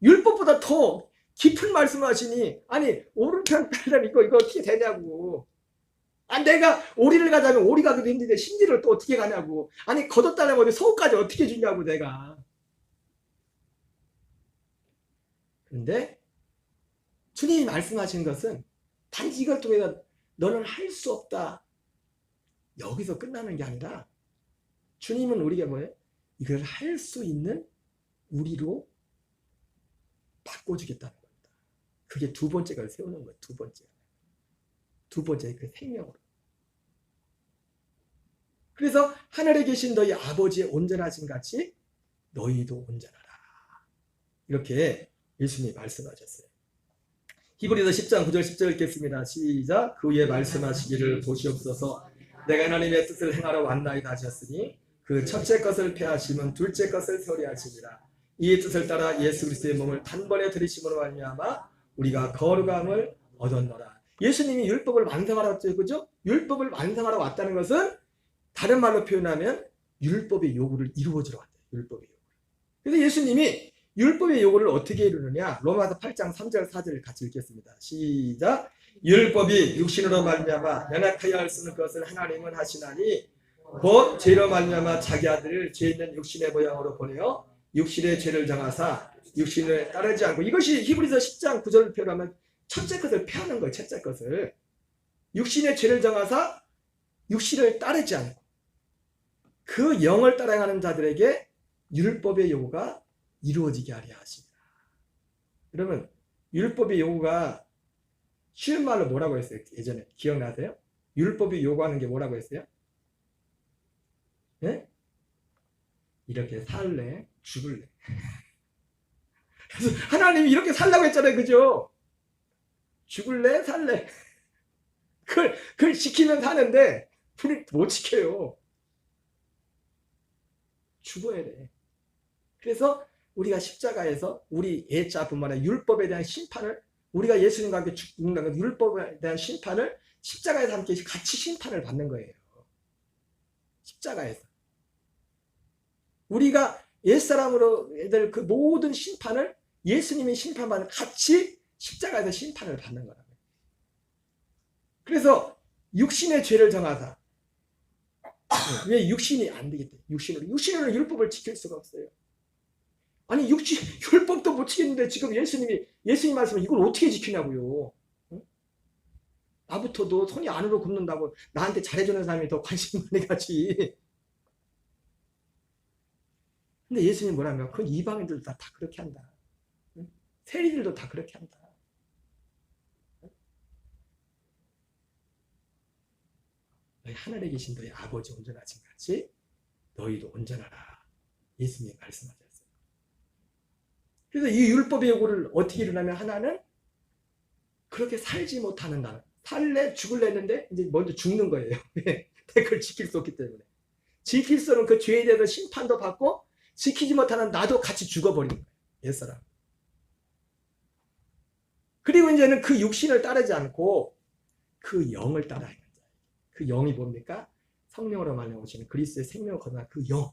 율법보다 더 깊은 말씀을 하시니 아니 오른편 빼려면 이거 어떻게 되냐고. 아 내가 오리를 가자면 오리 가기도 힘든데 심리를 또 어떻게 가냐고. 아니 걷었다면 어디 서울까지 어떻게 주냐고 내가. 그런데 주님이 말씀하신 것은 단지 이걸 통해서 너는 할 수 없다. 여기서 끝나는 게 아니라 주님은 우리가 뭐예요? 이걸 할 수 있는 우리로 바꿔주겠다는 겁니다. 그게 두 번째 걸 세우는 거예요. 두 번째 그 생명으로. 그래서 하늘에 계신 너희 아버지의 온전하신 같이 너희도 온전하라. 이렇게 예수님이 말씀하셨어요. 히브리서 10장 9절 10절 읽겠습니다. 시작. 그 위에 말씀하시기를 보시옵소서 내가 하나님의 뜻을 행하러 왔나이다 하셨으니 그 첫째 것을 폐하심은 둘째 것을 세우려 하시니라. 이 뜻을 따라 예수 그리스도의 몸을 단번에 들이심으로 말미암아 우리가 거룩함을 얻었노라. 예수님이 율법을 완성하러 왔죠. 그죠? 율법을 완성하러 왔다는 것은 다른 말로 표현하면 율법의 요구를 이루어주러 왔대요. 율법의 요구를. 그래서 예수님이 율법의 요구를 어떻게 이루느냐? 로마서 8장 3절 4절을 같이 읽겠습니다. 시작. 율법이 육신으로 말미암아 연약하여 할 수 없는 것을 하나님은 하시나니 곧 죄로 말미암아 자기 아들을 죄 있는 육신의 모양으로 보내어 육신의 죄를 정하사 육신을 따르지 않고. 이것이 히브리서 10장 9절을 표현하면 첫째 것을 폐하는 거예요. 첫째 것을. 육신의 죄를 정하사 육신을 따르지 않고 그 영을 따라가는 자들에게 율법의 요구가 이루어지게 하려 하십니다. 여러분 율법의 요구가 쉬운 말로 뭐라고 했어요? 예전에 기억나세요? 율법이 요구하는 게 뭐라고 했어요? 네? 이렇게 살래? 죽을래? 그래서 하나님이 이렇게 살라고 했잖아요. 그죠? 죽을래? 살래? 그걸 지키면 사는데 우리 못 지켜요. 죽어야 돼. 그래서 우리가 십자가에서 우리 애자뿐만 아니라 율법에 대한 심판을 우리가 예수님과 함께 죽는 율법에 대한 심판을 십자가에서 함께 같이 심판을 받는 거예요. 십자가에서. 우리가 옛사람으로 애들 그 모든 심판을 예수님이 심판받는 같이 십자가에서 심판을 받는 거라고요. 그래서 육신의 죄를 정하사 왜 육신이 안 되겠대? 육신으로 율법을 지킬 수가 없어요. 아니 율법도 못 지켰는데 지금 예수님 말씀을 이걸 어떻게 지키냐고요. 응? 나부터도 손이 안으로 굽는다고 나한테 잘해주는 사람이 더 관심 많이 가지. 근데 예수님 뭐라며? 그 이방인들도 다 그렇게 한다. 응? 세리들도 다 그렇게 한다. 너희 하늘에 계신 너희 아버지 온전하신 같이 너희도 온전하라. 예수님이 말씀하셨어요. 그래서 이 율법의 요구를 어떻게 이루냐면 하나는 그렇게 살지 못하는 나는 살래 죽을래 했는데 이제 먼저 죽는 거예요. 그걸 지킬 수 없기 때문에. 지킬 수 없는 그 죄에 대해서 심판도 받고 지키지 못하는 나도 같이 죽어버리는 거예요. 옛사람. 그리고 이제는 그 육신을 따르지 않고 그 영을 따라야 합니다. 그 영이 뭡니까? 성령으로 말려오시는 그리스도의 생명을 거듭난 그 영.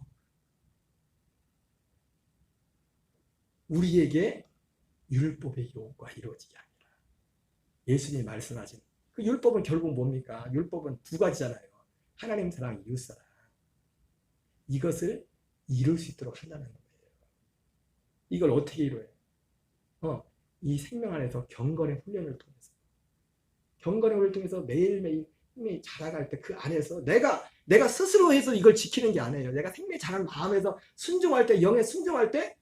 우리에게 율법의 요구가 이루어지게 합니다. 예수님이 말씀하신 그 율법은 결국 뭡니까? 율법은 두 가지잖아요. 하나님 사랑, 이웃 사랑. 이것을 이룰 수 있도록 한다는 거예요. 이걸 어떻게 이루어요? 이 생명 안에서 경건의 훈련을 통해서 경건의 훈련을 통해서 매일매일 생명이 자라갈 때 그 안에서 내가 스스로 해서 이걸 지키는 게 아니에요. 내가 생명이 자라는 마음에서 순종할 때 영에 순종할 때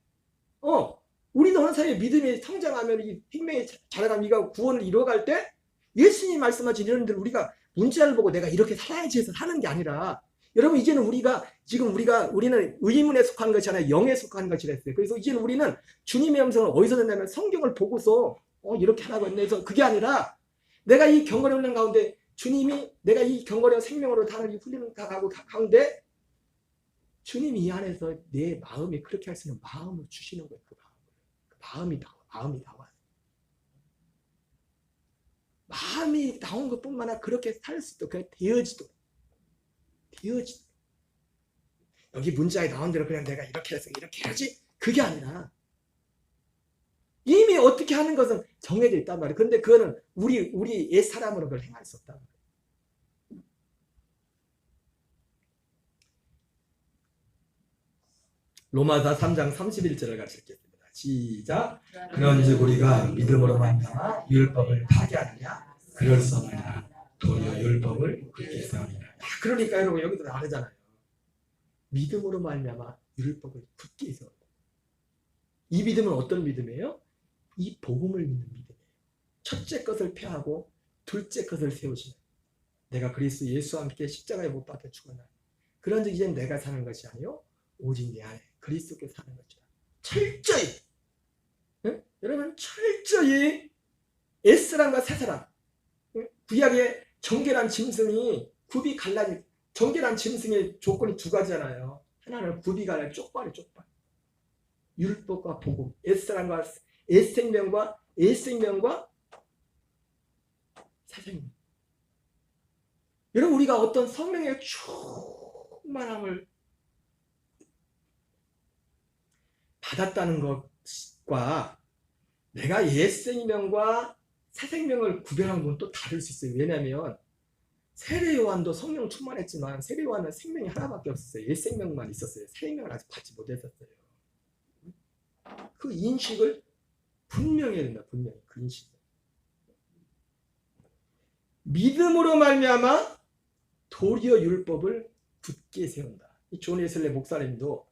우리도 어느 사이에 믿음이 성장하면 이 생명이 자라가면 이가 구원을 이루어갈 때 예수님이 말씀하신 이런 들 우리가 문자를 보고 내가 이렇게 살아야지 해서 사는 게 아니라 여러분 이제는 우리는 의문에 속한 것이 아니라 영에 속한 것이라 했어요. 그래서 이제는 우리는 주님의 음성을 어디서 듣냐면 성경을 보고서 이렇게 하라고 했네. 그래서 그게 아니라 내가 이 경건의 훈련 가운데 주님이 내가 이 경건의 생명으로 다는 이 훈련을 가운데 주님이 이 안에서 내 마음이 그렇게 할 수 있는 마음을 주시는 거예요. 그 마음이 나와요. 마음이 나온 것뿐만 아니라 그렇게 살 수 있도록 그냥 되어지도록 여기 문자에 나온 대로 그냥 내가 이렇게 해서 이렇게 해야지 그게 아니라 이미 어떻게 하는 것은 정해져 있단 말이에요. 근데 그거는 우리 옛사람으로 그걸 행할 수 없단 말이에요. 로마서 3장 31절을 같이 읽겠습니다. 시작. 그런즉 우리가 믿음으로 말미암아 율법을 파기하느냐? 그럴 수 없느니라. 도리어 율법을 굳게 세우느니라. 그러니까 여러분 여기도 나오잖아요. 믿음으로 말미암아 율법을 굳게 세운다. 이 믿음은 어떤 믿음이에요? 이 복음을 믿는 믿음이에요. 첫째 것을 폐하고 둘째 것을 세우시는 내가 그리스도 예수와 함께 십자가에 못 박혀 죽었나. 그런즉 이제 내가 사는 것이 아니요 오직 내 안에 그리스도께 사는 것이라. 철저히 여러분 철저히 옛사람과 새사람 구약의 정결한 짐승이 굽이 갈라진 정결한 짐승의 조건이 두 가지잖아요. 하나는 굽이 갈라진 쪽발이 쪽발. 율법과 복음, 옛사람과 옛생명과 새생명. 여러분 우리가 어떤 성령의 충만함을 받았다는 것과 내가 옛생명과 새생명을 구별하는 건 또 다를 수 있어요. 왜냐하면 세례 요한도 성령 충만했지만 세례 요한은 생명이 하나밖에 없었어요. 옛생명만 있었어요. 새생명을 아직 받지 못했었어요. 그 인식을 분명히 해야 된다. 분명히 그 인식. 믿음으로 말미암아 도리어 율법을 굳게 세운다. 이 존 웨슬리 목사님도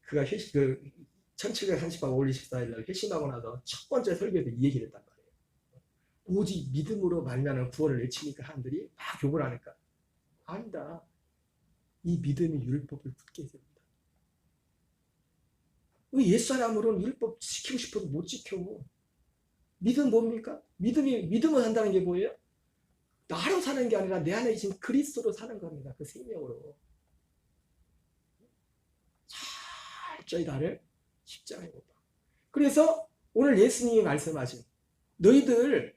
그가 1730박 5월 24일 날 회심하고 나서 첫 번째 설교에서 이 얘기를 했단 말이에요. 오직 믿음으로 말미암아 구원을 외치니까 사람들이 막 욕을 하니까 아니다. 이 믿음이 율법을 굳게 세운다. 옛사람으로는 율법 지키고 싶어도 못 지켜. 믿음 뭡니까? 믿음을 한다는 게 뭐예요? 나로 사는 게 아니라 내 안에 계신 그리스도로 사는 겁니다. 그 생명으로. 철저히 나를 십자가에 못 박아. 그래서 오늘 예수님이 말씀하신 너희들이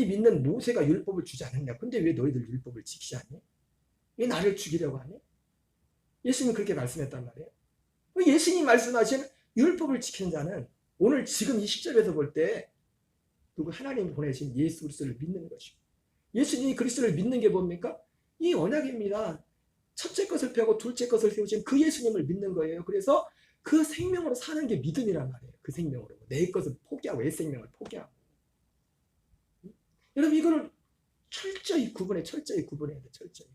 믿는 모세가 율법을 주지 않았냐? 근데 왜 너희들 율법을 지키지 않니? 왜 나를 죽이려고 하니? 예수님이 그렇게 말씀했단 말이에요. 예수님이 말씀하신 율법을 지키는 자는 오늘 지금 이 시절에서 볼 때 누구 하나님이 보내신 예수 그리스도를 믿는 것이고 예수님이 그리스도를 믿는 게 뭡니까? 이 언약입니다. 첫째 것을 펴고 둘째 것을 세우신 그 예수님을 믿는 거예요. 그래서 그 생명으로 사는 게 믿음이란 말이에요. 그 생명으로. 내 것을 포기하고 옛 생명을 포기하고. 여러분 이거를 철저히 구분해야 돼. 철저히.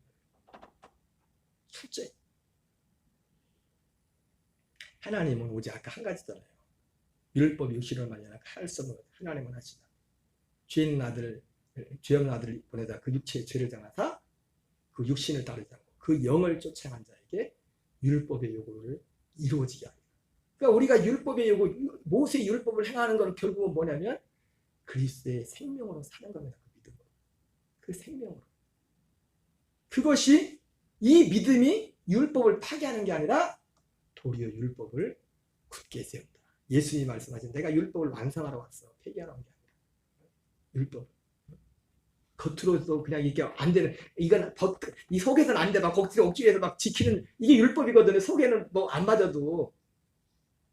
하나님은 오직 아까 한 가지잖아요. 율법이 육신을 만나나 할 수 없는 것 하나님은 하시다. 죄 없는 아들을 보내다 그 육체의 죄를 당하사 그 육신을 따르지 않고 그 영을 쫓아간 자에게 율법의 요구를 이루어지게 합니다. 그러니까 우리가 율법의 요구, 모세의 율법을 행하는 건 결국은 뭐냐면 그리스도의 생명으로 사는 겁니다. 그 믿음으로. 그 생명으로. 그것이 이 믿음이 율법을 파괴하는 게 아니라 도리어 율법을 굳게 세운다. 예수님이 말씀하신 내가 율법을 완성하러 왔어. 폐기하러 온 게 아니라. 율법. 겉으로도 그냥 이게 안 되는, 이건 이 속에서는 안 돼. 막 겉으로 억지로 막 지키는, 이게 율법이거든요. 속에는 뭐 안 맞아도.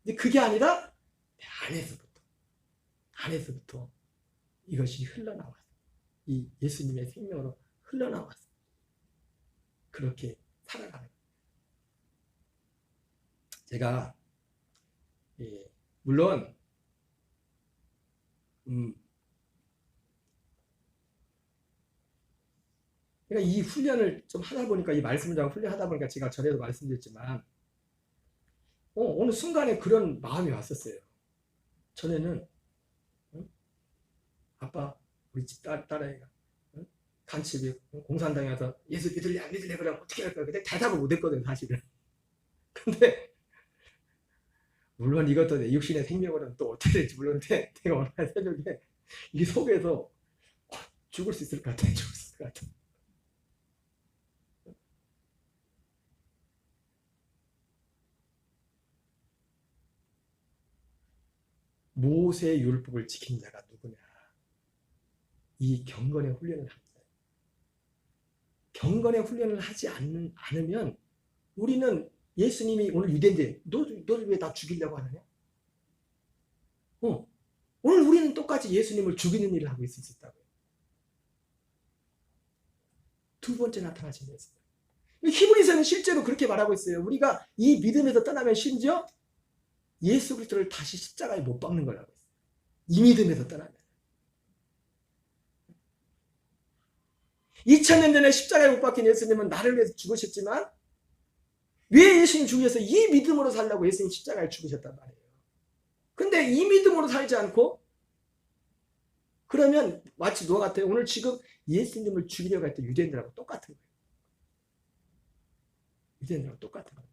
근데 그게 아니라 내 안에서부터 이것이 흘러나왔어. 이 예수님의 생명으로 흘러나왔어. 그렇게 살아가는 거예요. 제가 물론 그러니까 이 훈련을 좀 하다 보니까 이 말씀을 좀 훈련하다 보니까 제가 전에도 말씀드렸지만 어느 순간에 그런 마음이 왔었어요. 전에는 아빠 우리 집 딸아이가 간첩이 공산당에 와서 예수 믿을래 안 믿을래 그러면 어떻게 할까? 근데 대답을 못했거든요 사실은. 근데 물론 이것도 내 육신의 생명으로는 또 어떻게 될지 모르는데 내가 어느 날 새벽에 이 속에서 죽을 수 있을 것 같아. 죽을 수 있을 것 같아. 모세의 율법을 지킨 자가 누구냐? 이 경건의 훈련을 합니다. 경건의 훈련을 하지 않으면 우리는 예수님이 오늘 유대인데 너를 왜 나 죽이려고 하느냐? 오늘 우리는 똑같이 예수님을 죽이는 일을 하고 있을 수 있다고요. 두 번째 나타나신 예수. 히브리서는 실제로 그렇게 말하고 있어요. 우리가 이 믿음에서 떠나면 심지어 예수 그리스도를 다시 십자가에 못 박는 거라고 했어요. 이 믿음에서 떠나면. 2000년 전에 십자가에 못 박힌 예수님은 나를 위해서 죽으셨지만 왜 예수님 죽으셔서 이 믿음으로 살라고 예수님 십자가에 죽으셨단 말이에요. 근데 이 믿음으로 살지 않고 그러면 마치 누가 같아요? 오늘 지금 예수님을 죽이려고 했던 유대인들하고 똑같은 거예요. 유대인들하고 똑같은 거예요.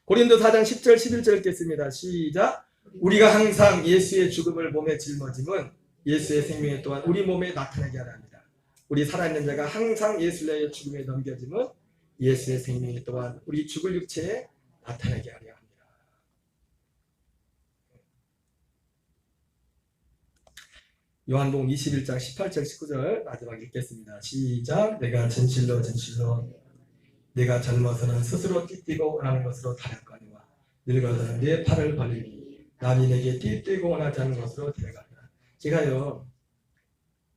고린도 4장 10절 11절 읽겠습니다. 시작. 우리가 항상 예수의 죽음을 몸에 짊어짐은 예수의 생명에 또한 우리 몸에 나타나게 하려 합니다. 우리 살아있는 자가 항상 예수의 죽음에 넘겨짐은 예수의 생명에 또한 우리 죽을 육체에 나타나게 하려 합니다. 요한복음 21장 18절 19절 마지막 읽겠습니다. 시작. 내가 진실로 내가 젊어서는 스스로 띠뛰고 원하는 것으로 다녔거니와 늙어서는 내 팔을 벌리니 남이 내게 띠뛰고 원하지 않는 것으로 데려가리라. 제가요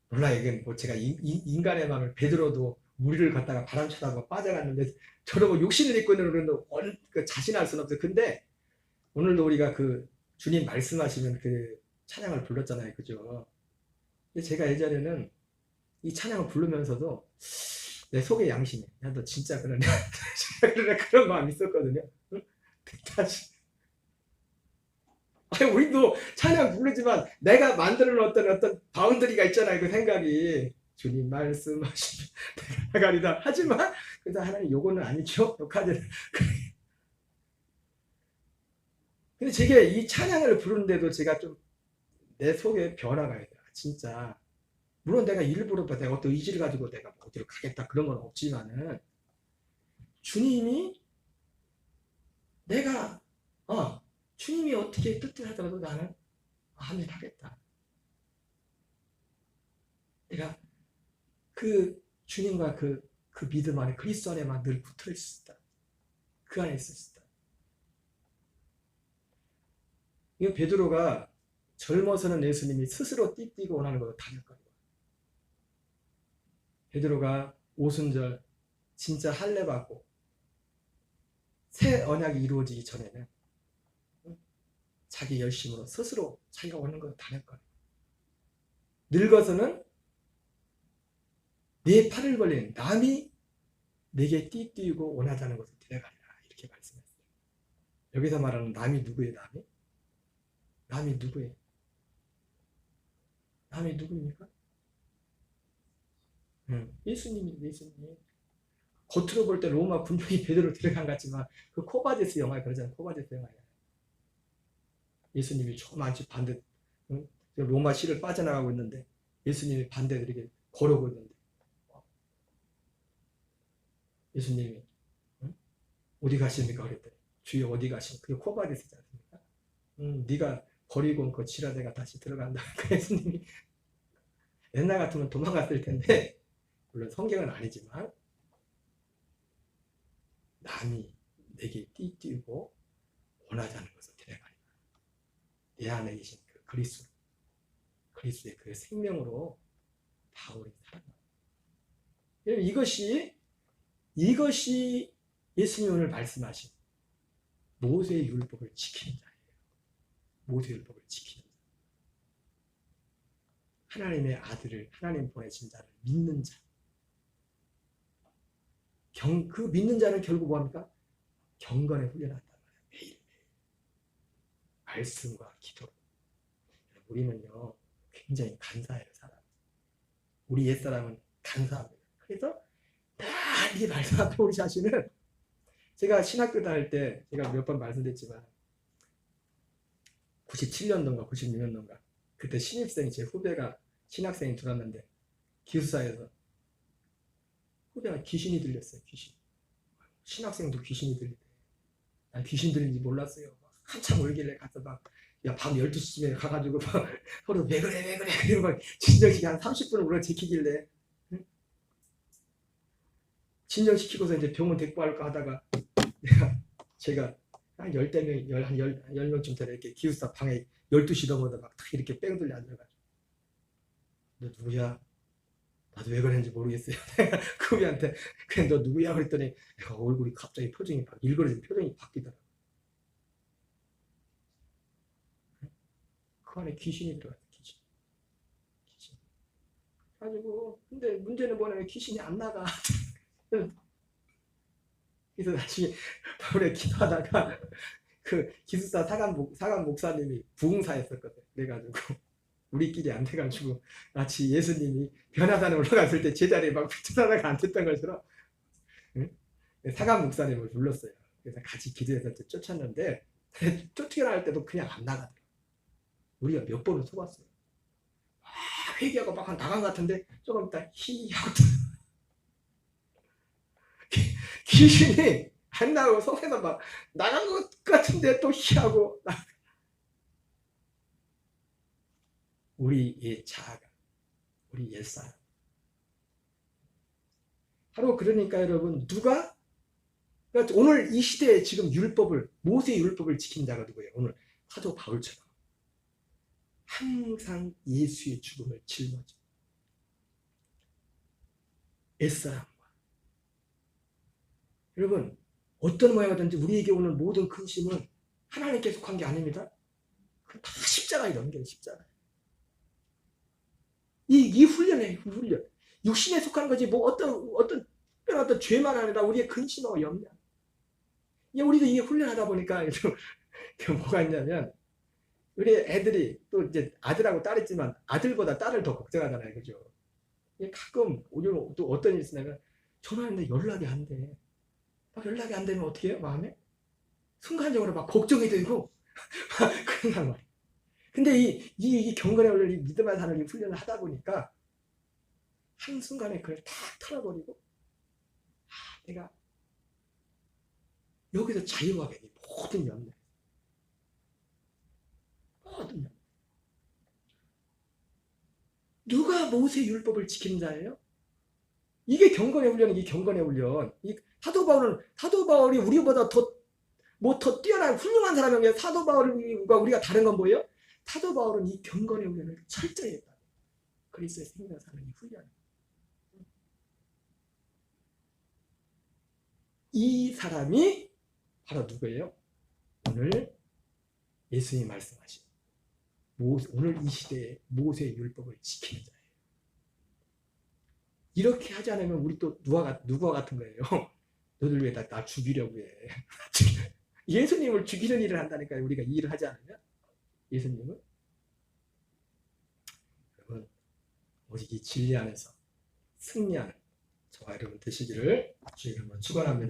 몰라요. 이건 뭐 제가 인간의 마음을 베드로도 무리를 걷다가 바람 쳐다가 빠져갔는데 저도 뭐 육신을 입고 있는 우리는 자신할 수는 없어요. 근데 오늘도 우리가 그 주님 말씀하시면 그 찬양을 불렀잖아요. 그죠? 근데 제가 예전에는 이 찬양을 부르면서도 내 속에 양심이 야 너 진짜 그러냐 그런 마음이 있었거든요. 다시 아니 우리도 찬양 부르지만 내가 만들어 놓은 어떤 바운더리가 있잖아요. 그 생각이 주님 말씀하시면 내가 나가리다 하지만 그래서 하나님 요거는 아니죠. 욕하지. 근데 제게 이 찬양을 부르는데도 제가 좀 내 속에 변화가 있다. 진짜 물론 내가 일부러 내가 어떤 의지를 가지고 내가 어디로 가겠다 그런 건 없지만은 주님이 내가 주님이 어떻게 뜻을 하더라도 나는 아멘 하겠다. 내가 그 주님과 그 믿음 안에 그리스도 안에만 늘 붙어 있을 수 있다. 그 안에 있을 수 있다. 이거 베드로가 젊어서는 예수님이 스스로 띠뛰고 원하는 것으로 다녔거든요. 베드로가 오순절 진짜 할례 받고 새 언약이 이루어지기 전에는 자기 열심으로 스스로 자기가 원하는 것으로 다녔거든요. 늙어서는 내 팔을 벌린 남이 내게 띠뛰고 원하자는 것을 데려가리라 이렇게 말씀했어요. 여기서 말하는 남이 누구예요? 남이 누구예요? 남이 누구입니까? 예수님. 겉으로 볼 때 로마 군병이 베드로 들어간 것 같지만 그 코바디스 영화에 그러잖아요. 코바디스 영화에 예수님이 저만치 반대 로마 시를 빠져나가고 있는데 예수님이 반대로 이렇게 걸어오고 있는데 예수님이 어디 가십니까? 그랬더니 주여 어디 가십니까? 그게 코바디스지 않습니까? 네가 버리고 온 그 지라대가 다시 들어간다. 예수님이 옛날 같으면 도망갔을 텐데 물론 성경은 아니지만 남이 내게 띠띠고 원하지 않는 것을 데려가리라. 내 안에 계신 그 그리스도의 그 생명으로 바울이 살아나. 이것이 예수님이 오늘 말씀하신 모세의 율법을 지키는 자예요. 모세의 율법을 지키는 자. 하나님의 아들을 하나님 보내신 자를 믿는 자. 그 믿는 자는 결국 뭐합니까? 경건에 훈련한단 말이에요. 매일매일. 말씀과 기도로. 우리는요, 굉장히 간사해요, 사람. 우리 옛사람은 간사합니다. 그래서 이 말씀 앞에 우리 자신은 제가 신학교 다닐 때 제가 몇 번 말씀드렸지만 97년도인가 96년도인가 그때 신입생 제 후배가 신학생이 들어왔는데 기숙사에서 후배가 귀신이 들렸어요. 귀신. 신학생도 귀신이 들리대. 난 귀신 들린지 몰랐어요. 한참 울길래 가서 막 밤 12시쯤에 가가지고 막 서로 왜 그래 이러고 막 진정시키 한 30분을 울어 제키길래 진정시키고서 이제 병원 데리고 갈까 하다가 제가 한 10명쯤 되는 이렇게 기숙사 방에 12시 넘어도 막 이렇게 뺑 돌려 앉아가지고 너 누구야? 나도 왜 그랬는지 모르겠어요. 그 후배한테 그냥 너 누구야? 그랬더니 얼굴이 갑자기 표정이 일그러진 표정이 바뀌더라고. 그 안에 귀신이 들어갔어. 귀신. 가지고 근데 문제는 뭐냐면 귀신이 안 나가. 그래서 나중에 바울에 기도하다가 그 기숙사 사감 목사님이 부흥사였었거든. 그래가지고 우리끼리 안 돼가지고 마치 예수님이 변화산에 올라갔을 때 제자리에 막 붙여다가 앉았던 것처럼 사감 목사님을 불렀어요. 그래서 같이 기도해서 쫓았는데 쫓겨날 때도 그냥 안 나가더라고요. 우리가 몇 번을 속았어요. 회개하고 막 나간 것 같은데 조금 있다 하고 귀신이 안 나오고 속에서 막 나간 것 같은데 또 하고 우리의 자아가 우리 옛사람 바로 그러니까 여러분 그러니까 오늘 이 시대에 지금 모세의 율법을 지킨 자가 누구예요? 오늘 사도 바울처럼 항상 예수의 죽음을 짊어져 옛사람과 여러분 어떤 모양이든지 우리에게 오는 모든 근심은 하나님께 속한 게 아닙니다. 다 십자가에 넘겨요. 십자가. 이 훈련이에요. 훈련. 육신에 속한 거지 뭐 어떤 죄만 아니라 우리의 근심하고 염려. 우리도 이게 훈련하다 보니까 뭐가 있냐면 우리 애들이 또 이제 아들하고 딸 있지만 아들보다 딸을 더 걱정하잖아요. 그죠? 가끔 또 어떤 일이 있으냐면 전화했는데 연락이 안 돼. 연락이 안 되면 어떻게 해요? 마음에? 순간적으로 막 걱정이 되고 그런 말이에요. 근데 이 경건에 올려 이 믿음의 사는 이 훈련을 하다 보니까 한순간에 그걸 탁 털어버리고 내가 여기서 자유가 되니 모든 염려 누가 모세의 율법을 지키는 자예요? 이게 경건의 훈련이 경건의 훈련. 사도 바울이 우리보다 더 뛰어난 훌륭한 사람이면 사도 바울과 우리가 다른 건 뭐예요? 사도 바울은 이 경건의 훈련을 철저히 했다. 그리스도의 생명을 사는 이 훈련. 이 사람이 바로 누구예요? 오늘 예수님이 말씀하신 오늘 이 시대에 모세의 율법을 지키는 자예요. 이렇게 하지 않으면 우리 또 누가 같은 거예요. 너들 왜 나 죽이려고 해. 예수님을 죽이는 일을 한다니까요. 우리가 이 일을 하지 않으면 예수님은. 여러분, 오직 이 진리 안에서 승리하는 저와 여러분 되시기를 주님으로 축원합니다.